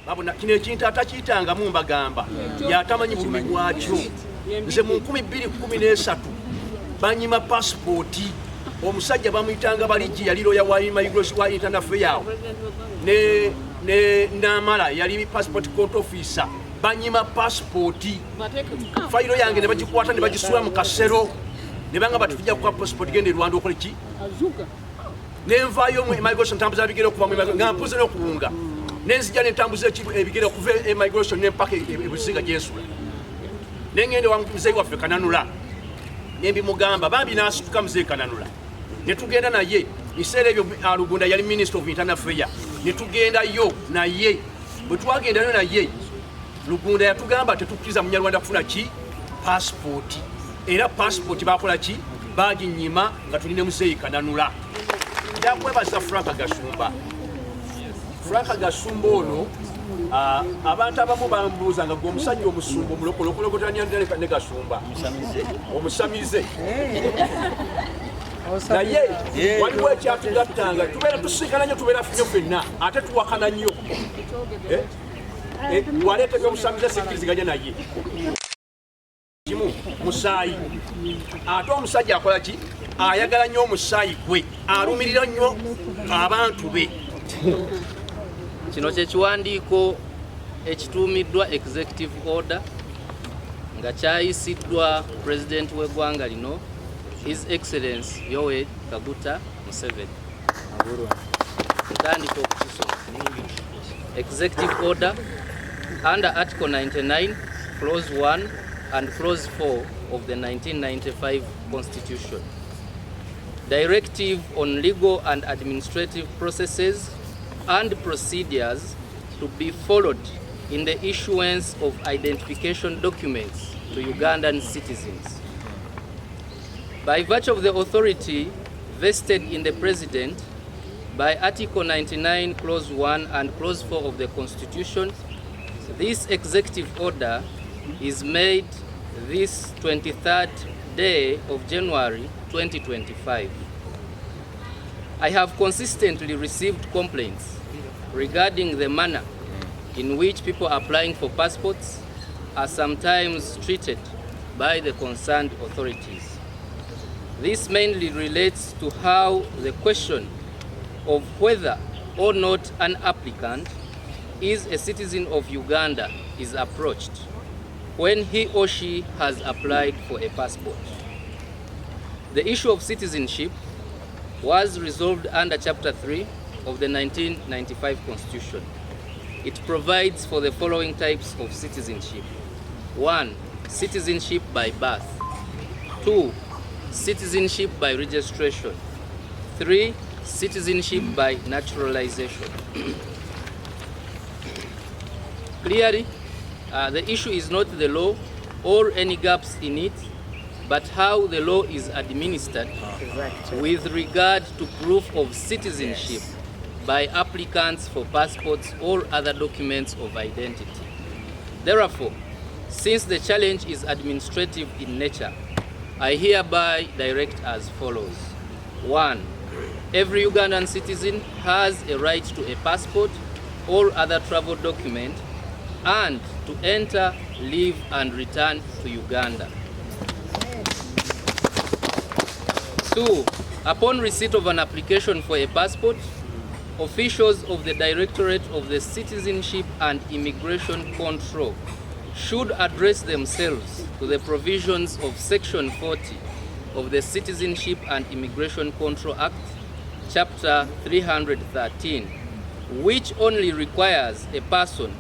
babona kino ekintu atakiyitanga mu mbagamba yatamanyi bulumi bwakyo. Nze mu 2013 banyima passporti omusajja bamuyitanga baliji yali loya wa immigration wa internal affairs ne namala yali passport court officer banyima passporti fayiro yange ne bagikwata ne bagisula mu kasero ne banga batujja kwa passport gende Rwanda okole ki nenvayo mu immigration tambuza bigere kuva mu nga mpuze no kuunga nenzija ne tambuza ebigere kuva immigration ne mpaka ebusinga jensula nengende wangu mzee wa Afrika nanula nembi mugamba bambi nasituka mzee kananula netugenda naye isere ebyo alugunda yali minister of internal affairs netugenda yo naye bwe twagenda yo naye lugunda yatugamba tetukiza munyarwanda kufuna ki passport era passport bakola ki baginyima nga tuline mzee kananula yakwebaza Franka Gasumba ono abantu abamu bambuuza nga gwe omusajja omusumba omulokolokolokotanya ne Gasumba omusamize naye waliwo ekyatugattanga tubeera tusinkana nnyo tubeera ffenna ffenna ate tuwakana nnyo waleetega omusamize sikkiriziganya naye kimu musaayi ate omusajja akola ki ayagala nnyo omusaayi gwe alumirira nnyo abantu be. Kino kye kiwandiiko ekituumiddwa executive order nga kyayisiddwa president w'eggwanga lino His Excellency Yoweri Kaguta Museveni. Ntandika okukisoma. Executive order under Article 99, Clause 1 and Clause 4 of the 1995 Constitution. Directive on legal and administrative processes and procedures to be followed in the issuance of identification documents to Ugandan citizens. By virtue of the authority vested in the President by Article 99, Clause 1 and Clause 4 of the Constitution, this executive order is made this 23rd day of January 2025. I have consistently received complaints regarding the manner in which people applying for passports are sometimes treated by the concerned authorities. This mainly relates to how the question of whether or not an applicant is a citizen of Uganda is approached when he or she has applied for a passport. The issue of citizenship was resolved under Chapter 3 of the 1995 Constitution. It provides for the following types of citizenship. 1. Citizenship by birth. 2. Citizenship by registration. 3. Citizenship by naturalization. Clearly, the issue is not the law or any gaps in it, but how the law is administered with regard to proof of citizenship by applicants for passports or other documents of identity. Therefore, since the challenge is administrative in nature, I hereby direct as follows. 1. Every Ugandan citizen has a right to a passport or other travel document and to enter, live and return to Uganda. 2. Upon receipt of an application for a passport, officials of the Directorate of the Citizenship and Immigration Control should address themselves to the provisions of Section 40 of the Citizenship and Immigration Control Act, Chapter 313, which only requires a person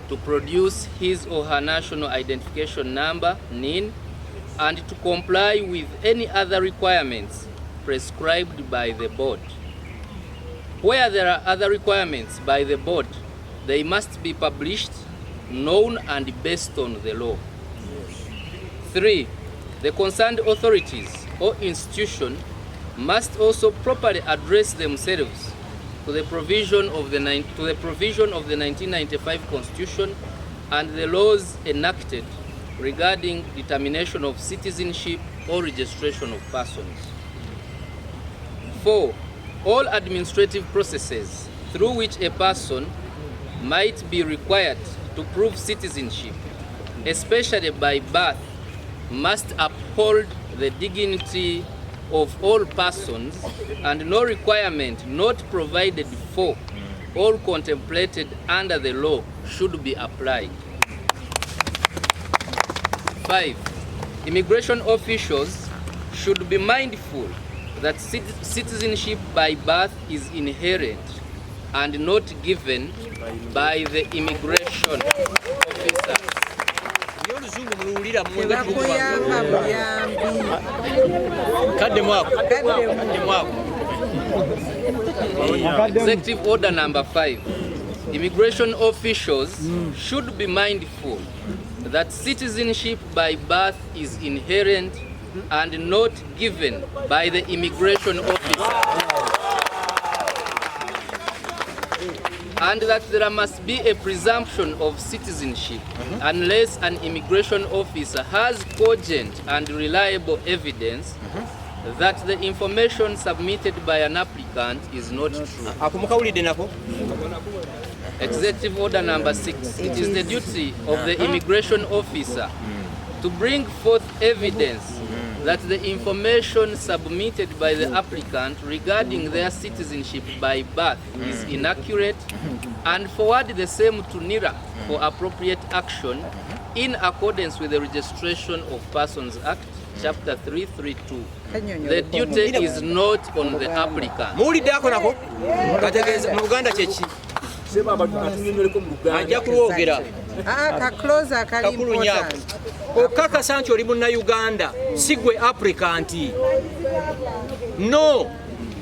to produce his or her national identification number, NIN, and to comply with any other requirements prescribed by the board. Where there are other requirements by the board, they must be published, known and based on the law. 3. The concerned authorities or institution must also properly address themselves to the provision of the 1995 Constitution and the laws enacted regarding determination of citizenship or registration of persons. 4. All administrative processes through which a person might be required to prove citizenship, especially by birth, must uphold the dignity of all persons, and no requirement not provided for or contemplated under the law should be applied. 5. Immigration officials should be mindful that citizenship by birth is inherent and not given by the immigration officers. Executive Order number 5. Immigration officials should be mindful that citizenship by birth is inherent and not given by the immigration officer, and that there must be a presumption of citizenship unless an immigration officer has cogent and reliable evidence that the information submitted by an applicant is not true. Executive Order number 6. It is the duty of the immigration officer to bring forth evidence that the information submitted by the applicant regarding their citizenship by birth is inaccurate, and forward the same to NIRA for appropriate action in accordance with the Registration of Persons Act, Chapter 332. The duty is not on the applicant. Okakasa nti oli munnayuganda si gwe applicant. No,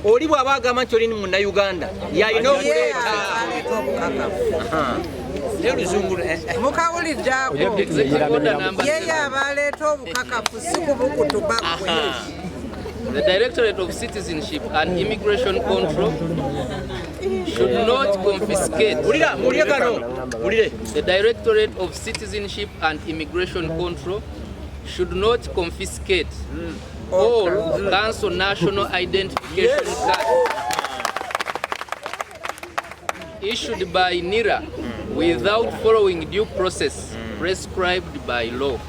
oli bw'aba agamba nti oli munnayuganda y'alina okuleeta mukawuliddeako yeye abaleeta obukakafu si kubukutu bakwe. The Directorate of Citizenship and Immigration Control should not confiscate. The Directorate of Citizenship and Immigration Control should not confiscate or cancel national identification cards issued by NIRA without following due process prescribed by law.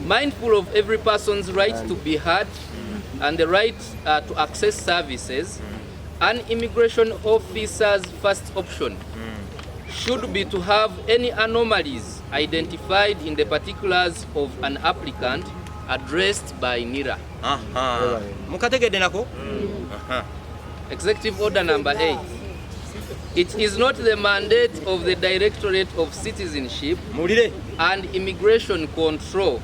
Mindful of every person's right to be heard and the right to access services, an immigration officer's first option should be to have any anomalies identified in the particulars of an applicant addressed by NIRA. Executive Order number 8. It is not the mandate of the Directorate of Citizenship and Immigration Control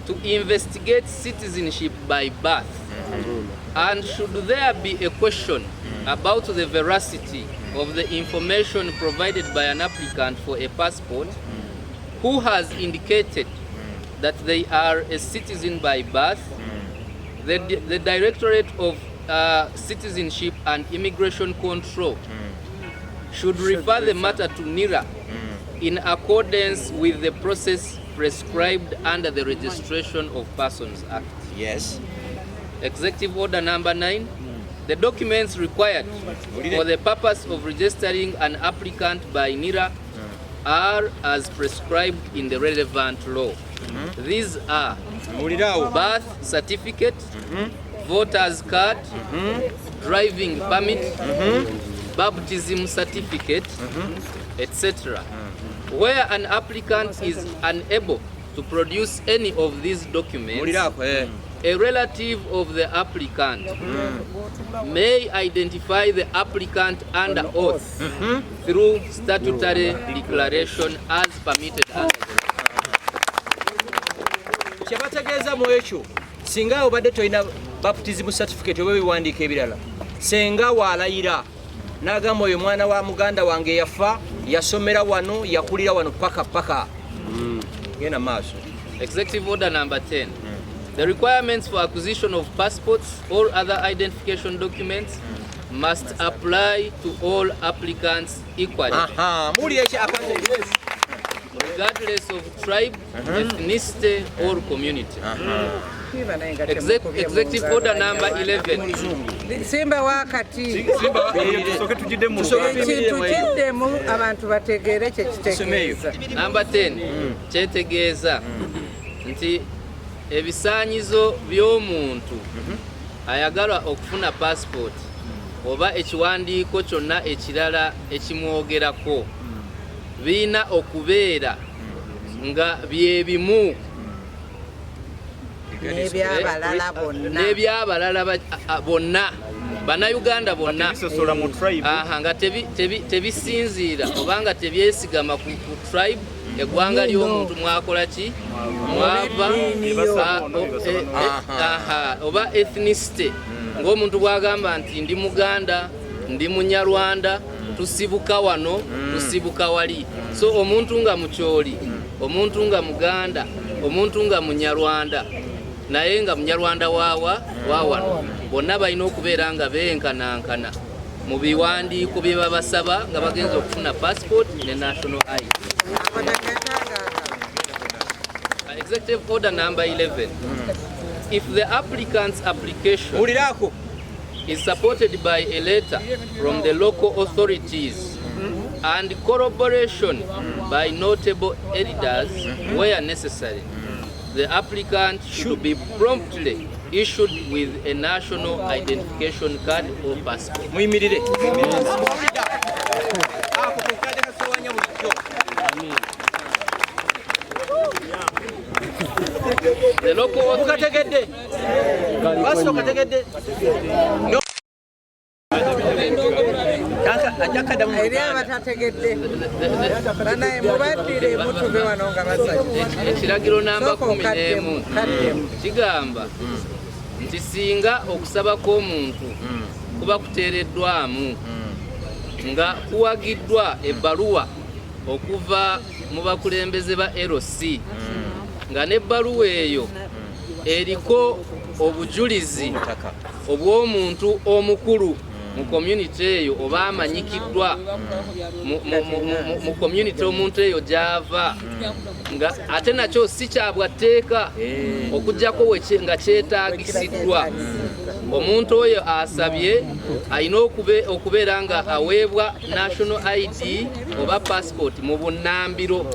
to investigate citizenship by birth. And should there be a question about the veracity of the information provided by an applicant for a passport who has indicated that they are a citizen by birth, the Directorate of Citizenship and Immigration Control should refer the matter to NIRA in accordance with the process prescribed under the Registration of Persons Act. Yes. Executive Order number 9. The documents required for the purpose of registering an applicant by NIRA are as prescribed in the relevant law. These are birth certificate, voter's card, driving permit, baptism certificate, etc. Where an applicant is unable to produce any of these documents, a relative of the applicant may identify the applicant under oath through statutory declaration as permitted under the law. Kyebategeeza mu ekyo singa obadde tolina baptism certificate oba ebiwandiiko ebirala, senga waalayira n'agamba oyo mwana wa muganda wange yafa yasomera wano yakulira wano paka genda maaso. Executive Order number 10. The requirements for acquisition of passports or other identification documents must apply to all applicants equally, regardless of tribe, ethnicity, or community. Executive order number 11. Simba wakati ekintu kiddemu abantu bategeere kyekitegeeza. Number 10 kyetegeeza nti ebisaanyizo by'omuntu ayagala okufuna passport oba ekiwandiiko kyonna ekirala ekimwogerako biina okubeera nga byebimu n'ebyabalala bonna bannayuganda bonna nga tebisinziira oba nga tebyesigama ku tribe eggwanga ly'omuntu mwakola ki mwava oba ethnicity ng'omuntu bwagamba nti ndi Muganda ndi Munyarwanda tusibuka wano tusibuka wali. So omuntu nga Mukyoli, omuntu nga Muganda, omuntu nga Munyarwanda naye nga Munyarwanda wawano bonna balina okubeera nga benkanankana mu biwandiiko bye babasaba nga bagenza okufuna passport ne national ID. Executive order number 11. If the applicant's application is supported by a letter from the local authorities and corroboration by notable elders where necessary, the applicant should be promptly issued with a national identification card or passport. The local authority. Ekiragiro namba 11 kigamba nti singa okusaba kw'omuntu kuba kuteereddwamu nga kuwagiddwa ebbaluwa okuva mu bakulembeze ba LC nga n'ebbaluwa eyo eriko obujulizi obw'omuntu omukulu mu community eyo oba amanyikiddwa mu community omuntu eyo gy'ava nga ate nakyo si kyabwatteeka okuggyako nga kyetaagisiddwa omuntu oyo asabye alina okubeera nga aweebwa national ID oba passport mu bunnambiro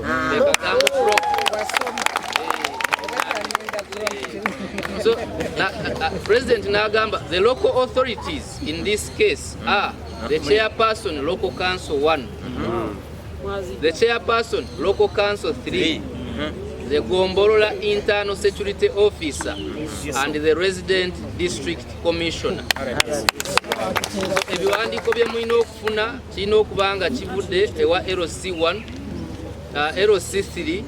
So, President Nagamba, the local authorities in this case are the chairperson, local council 1, the chairperson, local council 3, the Gombolola internal security officer, and the resident district commissioner. Ebiwandiiko bye mulina okufuna kirina okuba nga kivudde ewa LC1, LC3,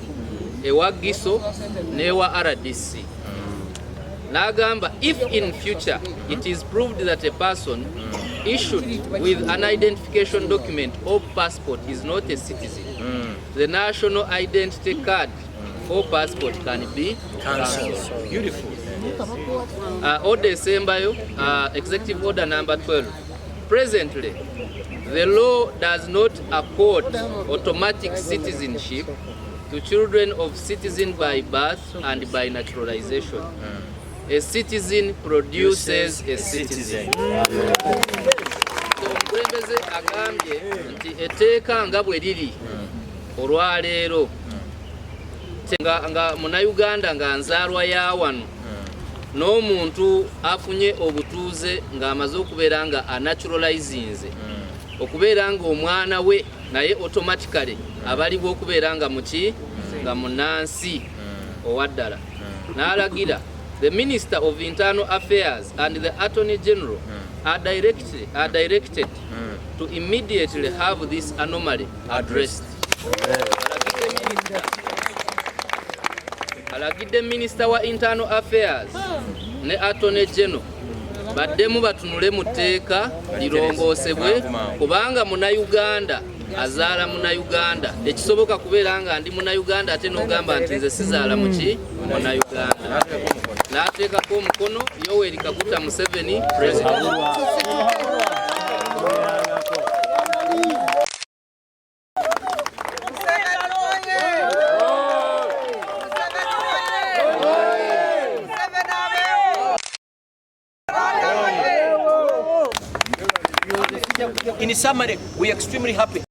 ewa GISO n'ewa RDC. Nagamba, if in future it is proved that a person issued with an identification document or passport is not a citizen, the national identity card or passport can be cancelled. Beautiful. Order Sembayo, Executive Order number 12. Presently, the law does not accord automatic citizenship to children of citizens by birth and by naturalization. A citizen produces a citizen. Omukulembeze agambye nti etteeka nga bwe liri olwaleero nga Munnayuganda nga nzaalwa ya wano n'omuntu afunye obutuuze ng'amaze okubeera nga anaturalizinze okubeera nga omwana we naye automatically abalibwa okubeera nga muki nga munnansi owaddala n'alagira the Minister of Internal Affairs and the Attorney General are directed to immediately have this anomaly addressed. Alagidde Minister wa Internal Affairs ne Attorney General baddemu batunule mu tteeka lirongoosebwe kubanga Munnayuganda azaala Munnayuganda ekisoboka kubeera nga ndi Munnayuganda ate n'ogamba nti nze sizaala muki Munnayuganda. N'ateekako omukono Yoweri Kaguta Museveni, President. In summary, we are extremely happy.